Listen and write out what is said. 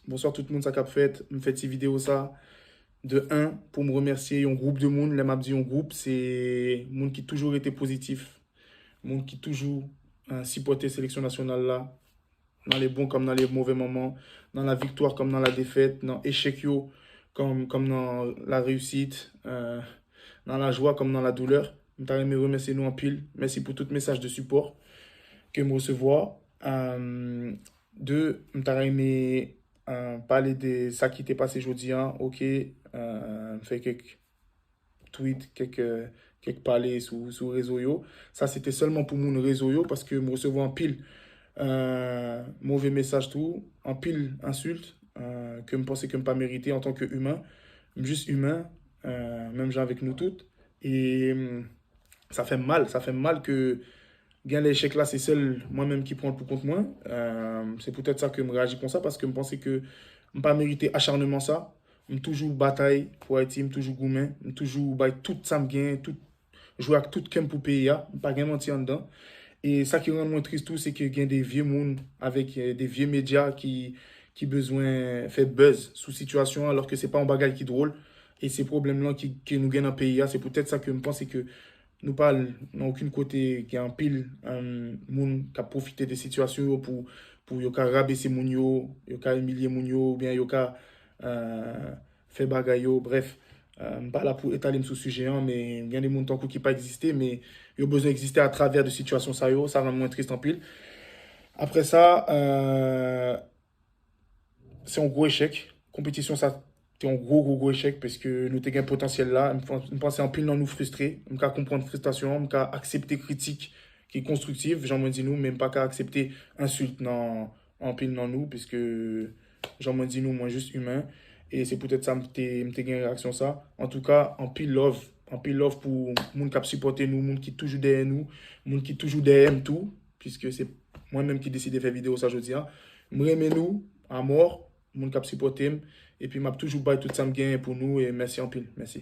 Bonsoir tout le monde, ça cap fait. Me fait cette vidéo ça. De un, pour me remercier un groupe de monde. Les m'a dit un groupe, c'est monde qui toujours été positif. Monde qui toujours supporté sélection nationale là. Dans les bons comme dans les mauvais moments. Dans la victoire comme dans la défaite. Dans l'échec comme dans la réussite. Dans la joie comme dans la douleur. Je me remercier nous en pile. Merci pour tout message de support que me recevoir. Deux, je aimé parler de ça qui t'est passé aujourd'hui. Hein. Ok, fait quelques tweets, quelques parler sur réseau yo. Ça, c'était seulement pour mon réseau yo parce que me recevoir en pile mauvais message tout, en pile insulte que me pensais que me pas mérité en tant que humain, juste humain, même gens avec nous toutes. Et ça fait mal que gain l'échec là, c'est seul moi-même qui prend le pour contre moi. C'est peut-être ça que je réagis comme ça parce que je pensais que je pas mérité acharnement ça. Je toujours bataille pour être team, toujours gourmand, je toujours tout ça me gagne, tout jouer avec tout camp pour payer, pas gain mentir en dedans. Et ça qui rend moins triste tout, c'est que y a des vieux monde avec des vieux médias qui besoin fait buzz sous situation alors que c'est pas un bagage qui drôle. Et ces problèmes-là qui nous gagnent dans le pays, c'est peut-être ça que je pense que nous parle dans aucun côté qui a un pile monde qui a profité des situations pour yo ka rabaisser moun yo ka humilier moun yo, ou bien yo ka fait bagay yo, bref. Pas là pour étaler sur ce sujet, hein, mais il y a des gens qui pas existé, mais ils ont besoin d'exister à travers de situations ça rend moins triste en pile. Après ça, c'est un gros échec. Compétition, ça, c'est un gros échec parce que nous avons un potentiel là. Je pense en pile dans nous frustrer. Je peux comprendre frustration, je peux accepter critique qui est constructive, j'en me dis nous, même pas qu'à accepter insulte en pile dans nous, puisque j'en me dis nous, moi juste humain. Et c'est peut-être ça, m'te une réaction ça. En tout cas, en pile love pour monde qui supporter nous, monde qui toujours derrière nous, monde qui toujours derrière tout, puisque c'est moi-même qui décide de faire vidéo ça je dis. Me remet nous à mort, monde qui supporter et puis m'a toujours bail tout ça me gagne pour nous et merci en pile, merci.